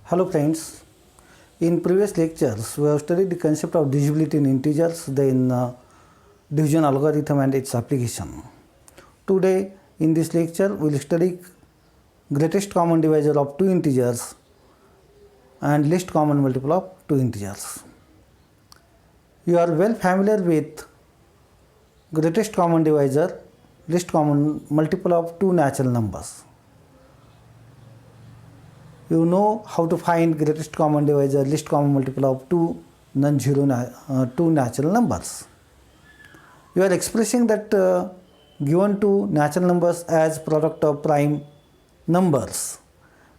Hello friends, in previous lectures we have studied the concept of divisibility in integers, then division algorithm and its application. Today in this lecture we will study greatest common divisor of two integers and least common multiple of two integers. You are well familiar with greatest common divisor, least common multiple of two natural numbers. You know how to find greatest common divisor, least common multiple of two two natural numbers. You are expressing that given two natural numbers as product of prime numbers,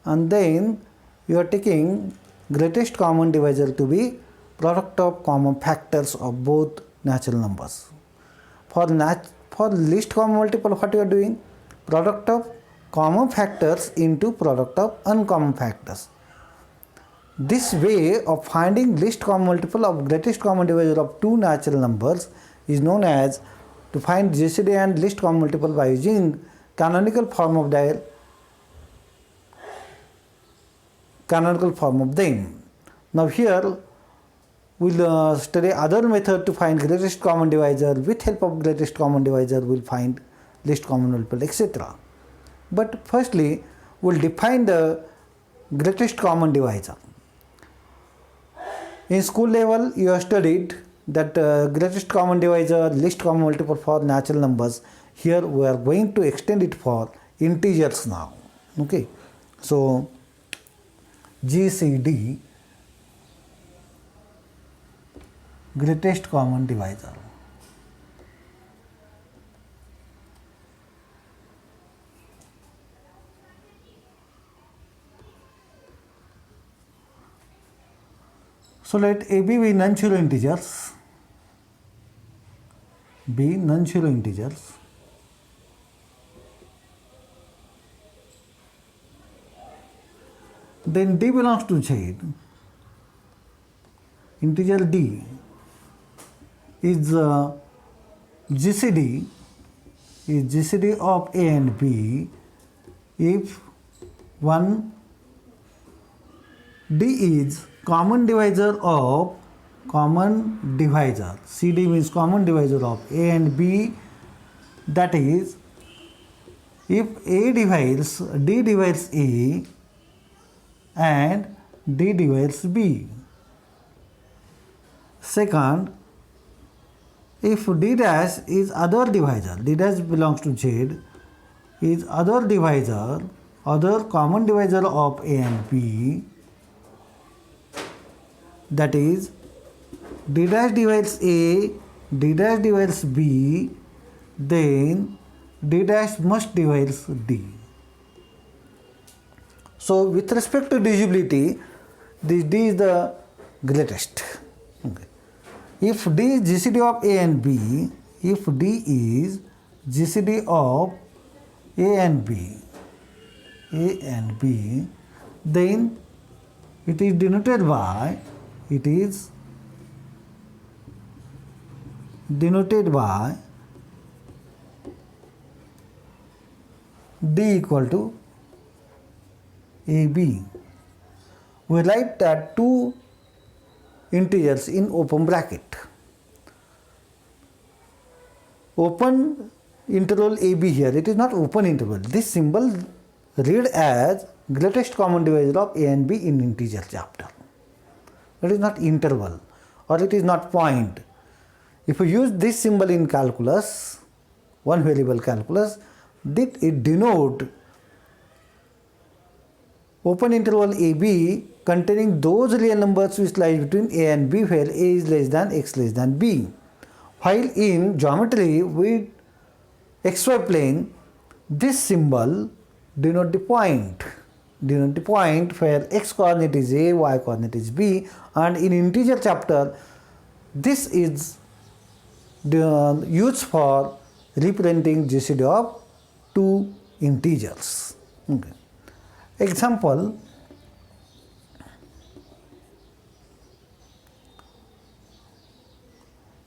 and then you are taking greatest common divisor to be product of common factors of both natural numbers. For least common multiple, what you are doing? Product of common factors into product of uncommon factors. This way of finding least common multiple of greatest common divisor of two natural numbers is known as to find GCD and least common multiple by using canonical form of them. Now here we will study other method to find greatest common divisor. With help of greatest common divisor we will find least common multiple, etc. But firstly, we will define the greatest common divisor. In school level, you have studied that greatest common divisor, least common multiple for natural numbers. Here we are going to extend it for integers now. Okay, so GCD, greatest common divisor. So let AB be non-zero integers, then D belongs to Z. Integer D is GCD of A and B if one D is common divisor of CD means common divisor of A and B, that is if D divides A and D divides B. Second, if D dash is other divisor, D dash belongs to Z, is other common divisor of A and B, that is D dash divides A, D dash divides B, then D dash must divides D. So with respect to divisibility, this D is the greatest. Okay. If D is GCD of A and B, then it is denoted by D equal to AB. We write that two integers in open bracket. Open interval AB here, it is not open interval. This symbol read as greatest common divisor of A and B in integer chapter. It is not interval or it is not point. If you use this symbol in calculus, one variable calculus, it denote open interval AB containing those real numbers which lie between A and B where A is less than x less than B. While in geometry with xy plane, this symbol denote the point where x coordinate is A, y coordinate is B, and in integer chapter this is used for representing GCD of two integers. Okay. Example,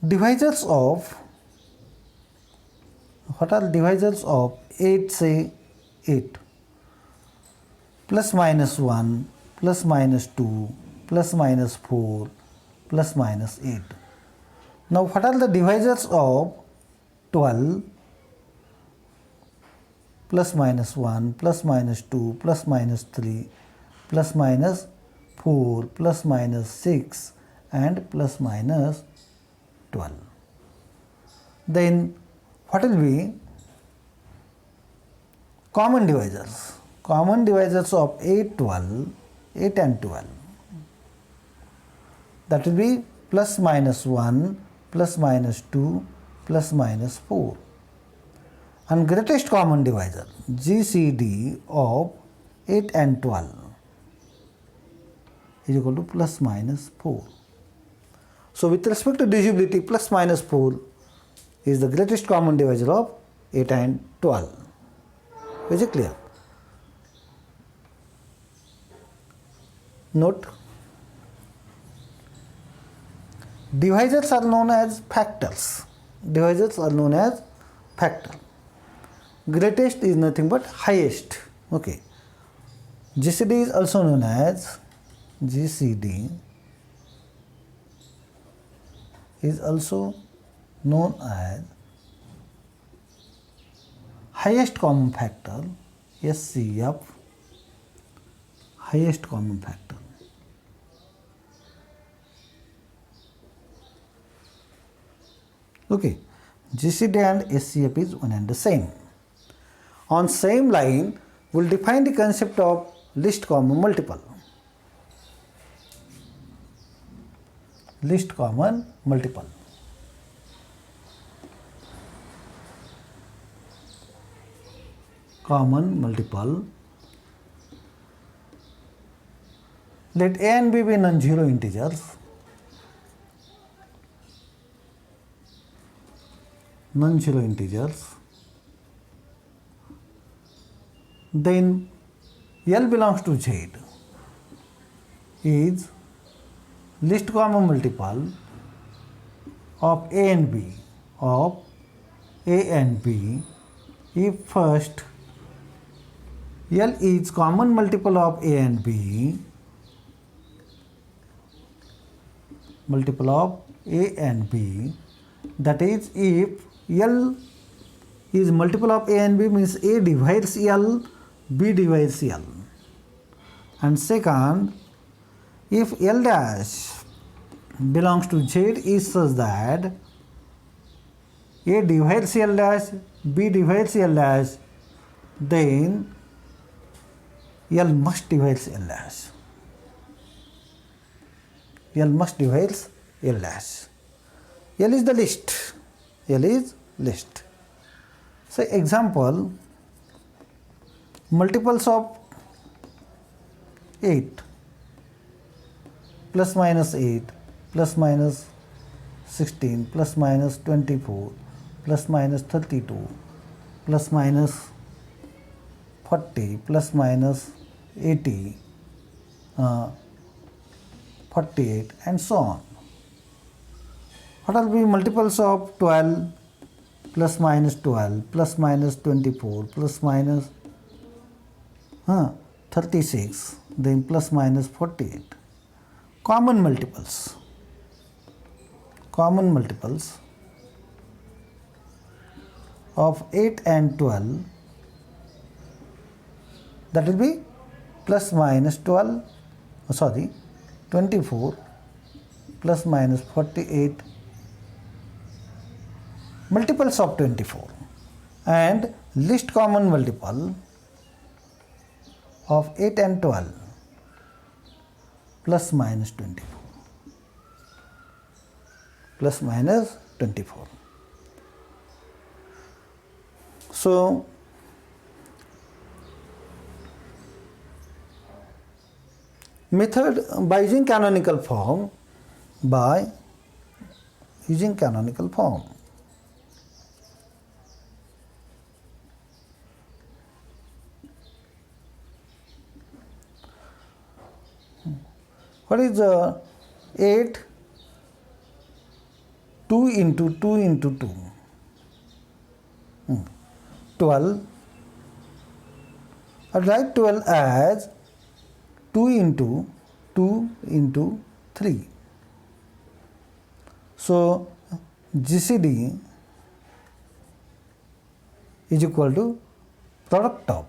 divisors of, what are divisors of 8, say 8 plus minus 1 plus minus 2 plus minus 4 plus minus 8. Now what are the divisors of 12? Plus minus 1 plus minus 2 plus minus 3 plus minus 4 plus minus 6 and plus minus 12. Then what will be common divisors? Common divisors of 8 and 12. That will be plus minus 1 plus minus 2 plus minus 4. And greatest common divisor GCD of 8 and 12 is equal to plus minus 4. So with respect to divisibility, plus minus 4 is the greatest common divisor of 8 and 12. Is it clear? Note, divisors are known as factors. Divisors are known as factor. Greatest is nothing but highest. Okay. GCD is also known as GCD is also known as highest common factor, SCF, highest common factor. Okay, GCD and SCF is one and the same. On same line, we'll define the concept of least common multiple. Least common multiple. Common multiple. Let A and B be non-zero integers. Non-zero integers. Then L belongs to Z is least common multiple of A and B if first L is common multiple of A and B, that is if L is multiple of A and B means A divides L, B divides L. And second, if L dash belongs to Z is such that A divides L dash, B divides L dash, then L must divides L dash. L must divides L dash. L is the list. L is list. So example, multiples of 8 plus minus 8 plus minus 16 plus minus 24 plus minus 32 plus minus 40 plus minus 80 48 and so on. What will be multiples of 12 plus minus 12 plus minus 24 plus minus 36 then plus minus 48. Common multiples of 8 and 12, that will be plus minus 24 plus minus 48, multiples of 24, and least common multiple of 8 and 12 plus minus 24. So method by using canonical form, what is 8? 2 into 2 into 2. 12. I write 12 as 2 into 2 into 3. So GCD is equal to product of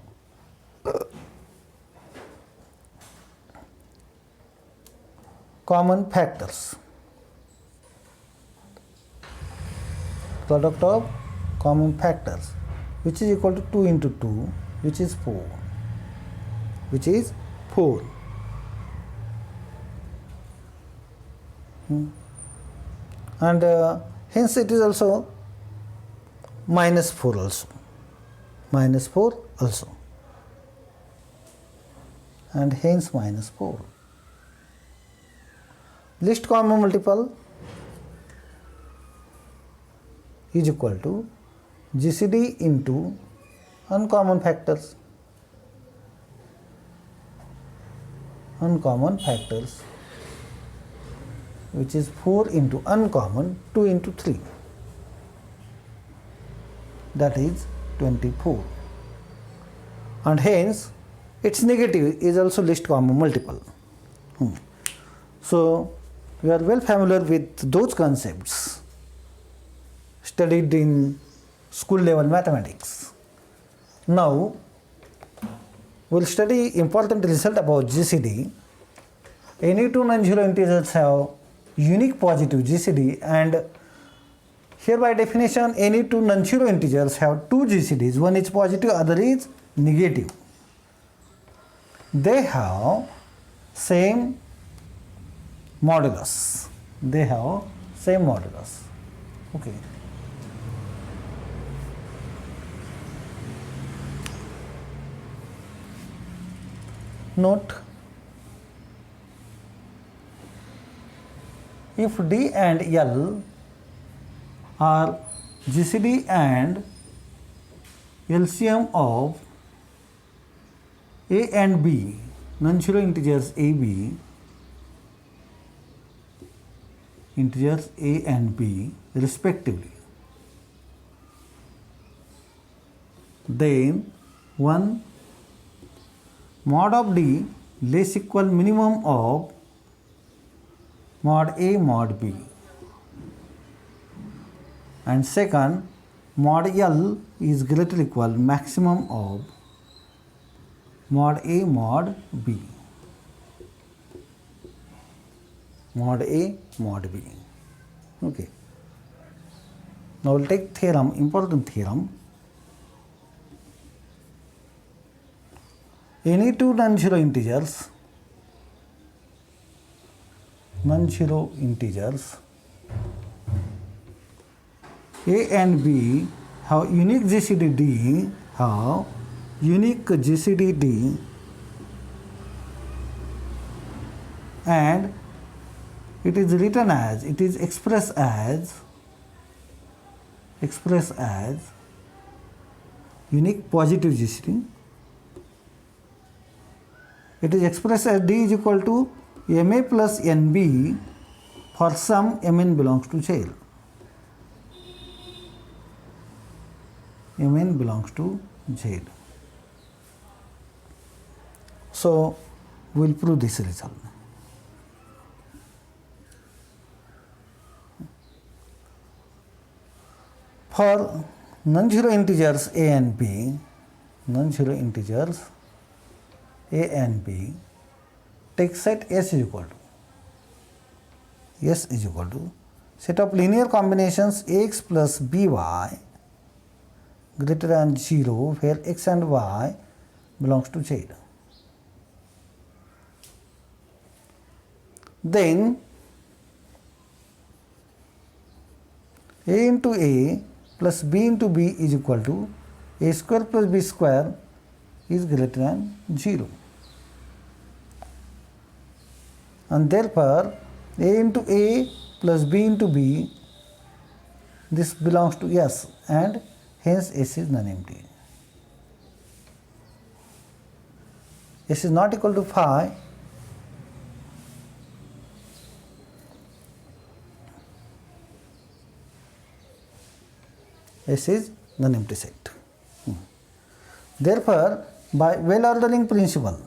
common factors. Product of common factors, which is equal to 2 into 2, which is 4. Which is 4. And hence it is also minus 4 also. Minus 4 also. And hence minus 4. Least common multiple is equal to GCD into uncommon factors. Uncommon factors, which is 4 into uncommon 2 into 3, that is 24, and hence its negative is also least common multiple. So we are well familiar with those concepts studied in school level mathematics. Now we will study important result about GCD. Any two non-zero integers have unique positive GCD, and here by definition any two non-zero integers have two GCDs, one is positive, other is negative. They have same modulus. They have same modulus. Okay. Note, if D and L are GCD and LCM of A and B, non-zero integers AB, integers A and B respectively, then one mod of D less equal minimum of mod A mod B, and second mod L is greater equal maximum of mod A mod B. Mod A mod B. Okay. Now we'll take theorem, important theorem. Any two non-zero integers A and B have unique GCD D, have unique GCD D, and it is written as, it is expressed as unique positive GCD. It is expressed as D is equal to MA plus NB for some Mn belongs to Z. Mn belongs to Z. So we will prove this result. For non-zero integers A and B, take set S is equal to set of linear combinations Ax plus By greater than 0 where X and Y belongs to Z. Then A into A plus B into B is equal to A square plus B square is greater than 0. And therefore A into A plus B into B, this belongs to S, and hence S is non-empty. S is not equal to phi. S is non-empty set. Therefore, by well ordering principle,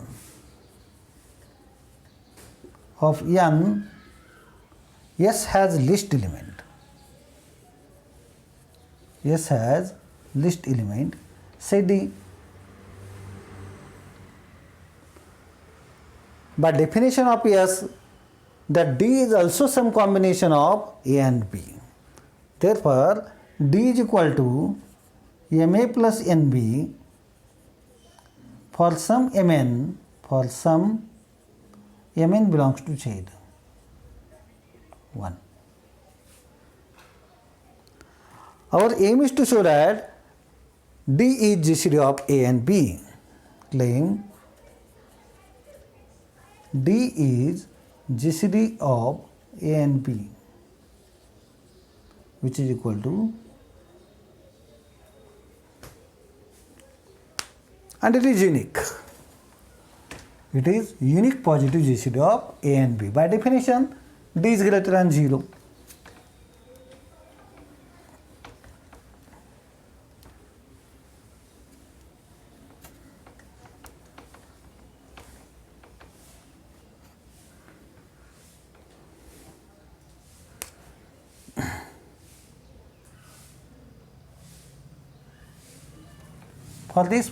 of n, S has least element. S has least element, say D. By definition of S, that D is also some combination of A and B. Therefore, D is equal to MA plus NB for some Mn belongs to Z. 1. Our aim is to show that D is GCD of A and B. Claim D is GCD of A and B, which is equal to, and it is unique. It is unique positive GCD of A and B. By definition, D is greater than 0. For this,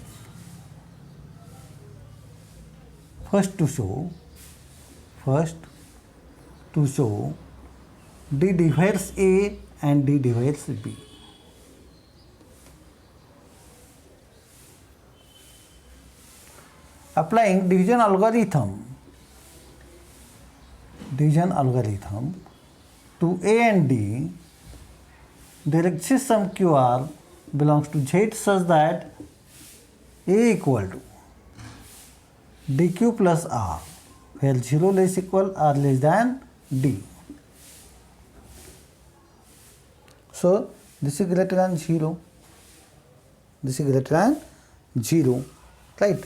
first to show D divides A and D divides B. Applying division algorithm to A and D, there exists some QR belongs to Z such that A equal to dq plus R, where 0 less equal R less than D. So this is greater than 0. This is greater than 0, right?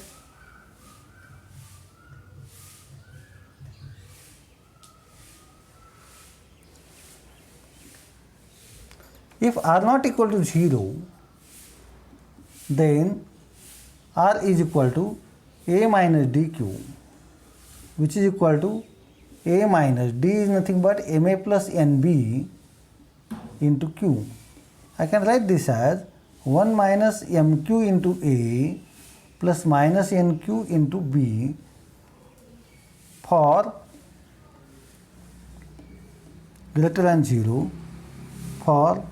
If R not equal to 0, then R is equal to A minus dq, which is equal to A minus D is nothing but MA plus NB into Q. I can write this as 1 minus MQ into A plus minus NQ into B for greater than 0 for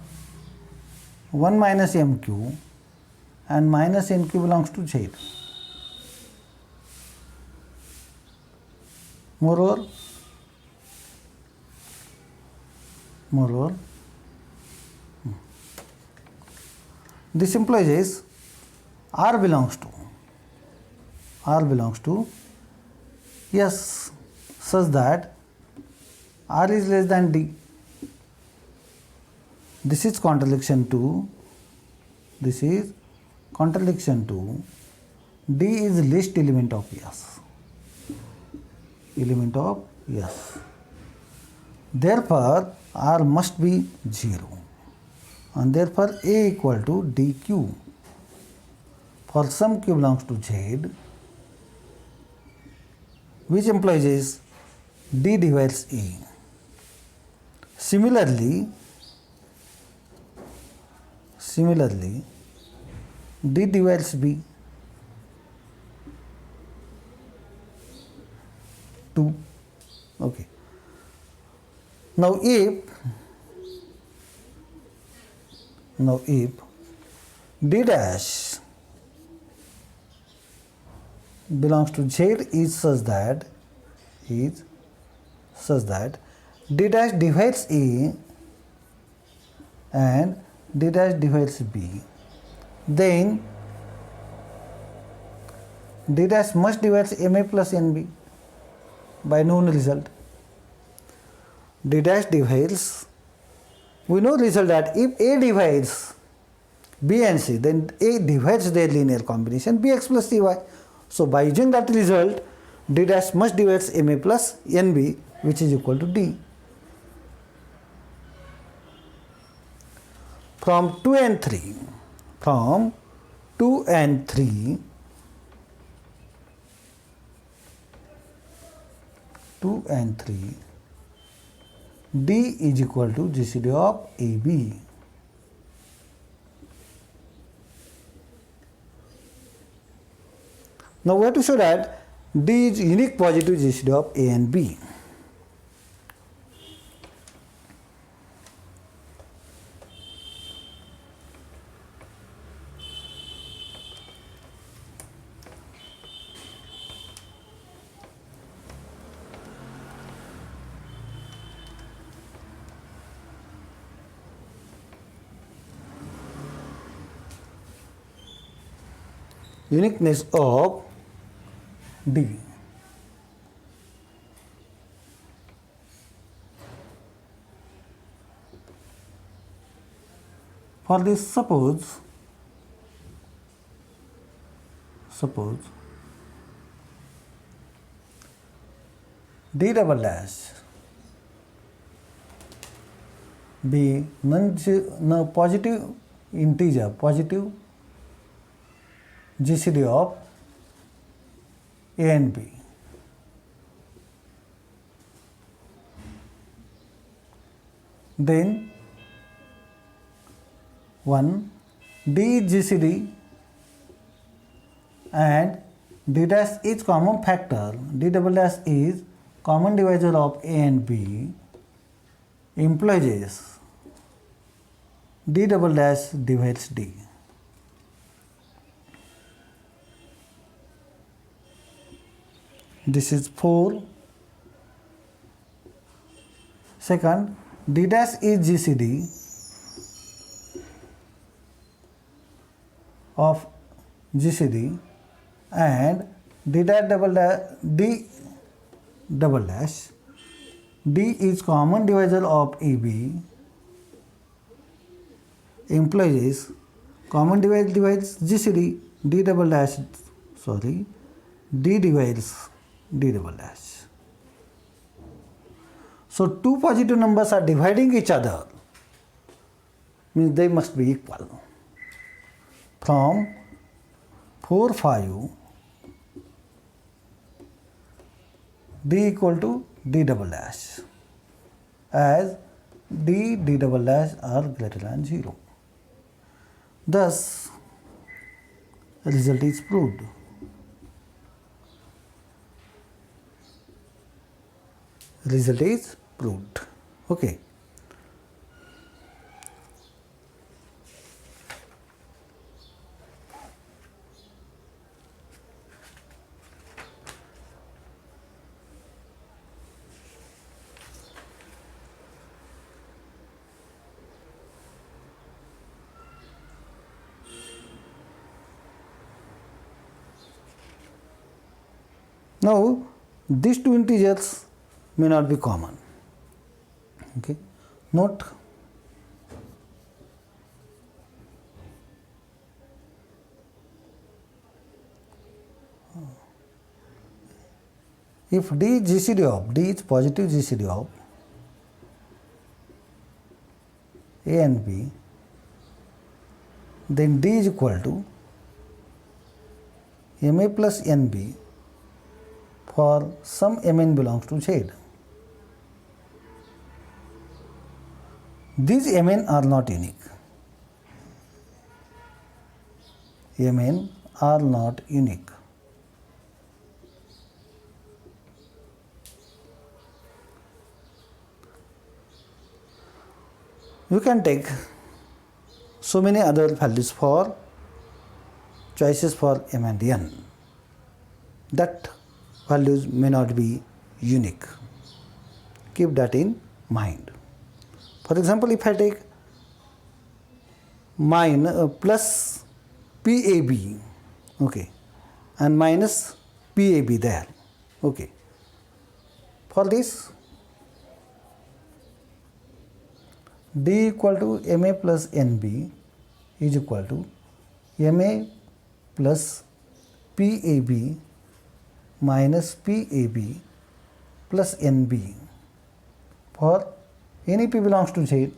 1 minus MQ and minus NQ belongs to Z. Moreover, this implies R belongs to S such that R is less than D. This is contradiction to D is least element of S. Therefore, R must be 0, and therefore A equal to dq for some q belongs to Z, which implies D divides A. Similarly, D divides B. 2. Okay. Now if D dash belongs to Z is such that D dash divides A and D dash divides B, then D dash must divide MA plus NB by known result. D dash divides, we know result that if A divides B and C, then A divides their linear combination Bx plus Cy. So by using that result, D dash must divide MA plus NB, which is equal to D. From 2 and 3, 2 and 3. D is equal to GCD of AB. Now we have to show that D is unique positive GCD of A and B. Uniqueness of D. For this, suppose D double dash be positive integer, positive GCD of A and B. Then 1 D is GCD and D dash is common factor, D double dash is common divisor of A and B, implies D double dash divides D. This is 4. Second, D dash is GCD of GCD and D double dash D is common divisor of AB, implies common divides GCD, D double dash, D divides D double dash. So two positive numbers are dividing each other, means they must be equal. From 4, 5, D equal to D double dash, as D double dash are greater than 0. Thus, result is proved. Result is proved. Okay. Now, these two integers may not be common. Okay. Note if D is GCD of, D is positive GCD of A and B, then D is equal to MA plus NB for some Mn belongs to Z. These Mn are not unique. Mn are not unique. You can take so many other values for choices for M and N. That values may not be unique. Keep that in mind. For example, if I take plus PAB, okay, and minus PAB there, okay. For this, D equal to MA plus NB is equal to MA plus PAB minus PAB plus NB for any P belongs to Z.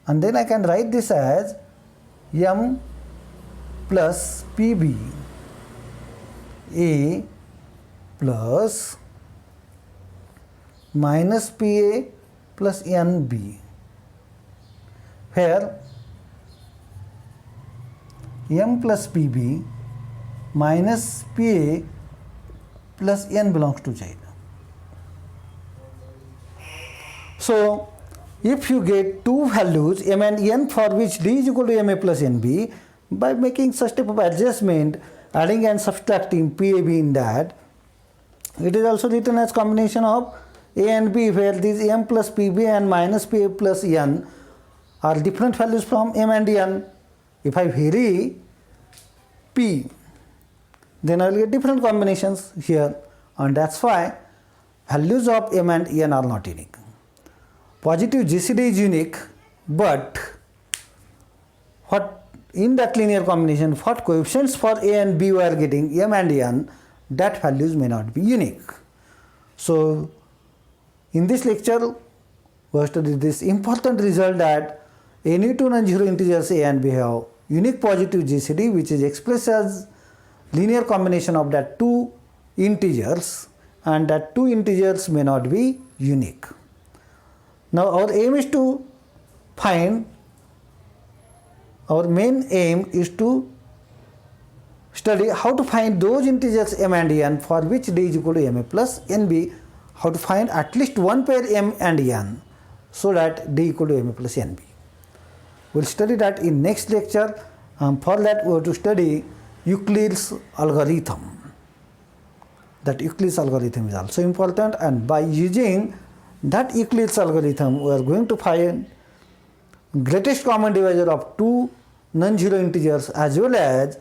And then I can write this as M plus PB A plus minus PA plus NB, where M plus PB minus PA plus N belongs to child. So, if you get two values M and N for which D is equal to MA plus NB, by making such type of adjustment, adding and subtracting PAB in that, it is also written as combination of A and B, where these M plus PB and minus PA plus N are different values from M and N. If I vary P, then I will get different combinations here, and that's why values of M and N are not unique. Positive GCD is unique, but what in that linear combination, what coefficients for A and B we are getting, M and N, that values may not be unique. So, in this lecture, we have studied this important result that any two non-zero integers A and B have unique positive GCD, which is expressed as linear combination of that two integers, and that two integers may not be unique. Now, our aim is to find, our main aim is to study how to find those integers M and N for which D is equal to MA plus NB, how to find at least one pair M and N so that D equal to MA plus NB. We will study that in next lecture. For that we have to study Euclid's algorithm. That Euclid's algorithm is also important, and by using that Euclid's algorithm we are going to find greatest common divisor of two non-zero integers, as well as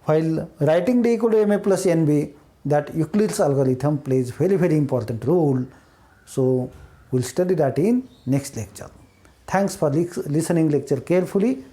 while writing D equal to MA plus NB, that Euclid's algorithm plays very important role. So, we will study that in next lecture. Thanks for listening lecture carefully.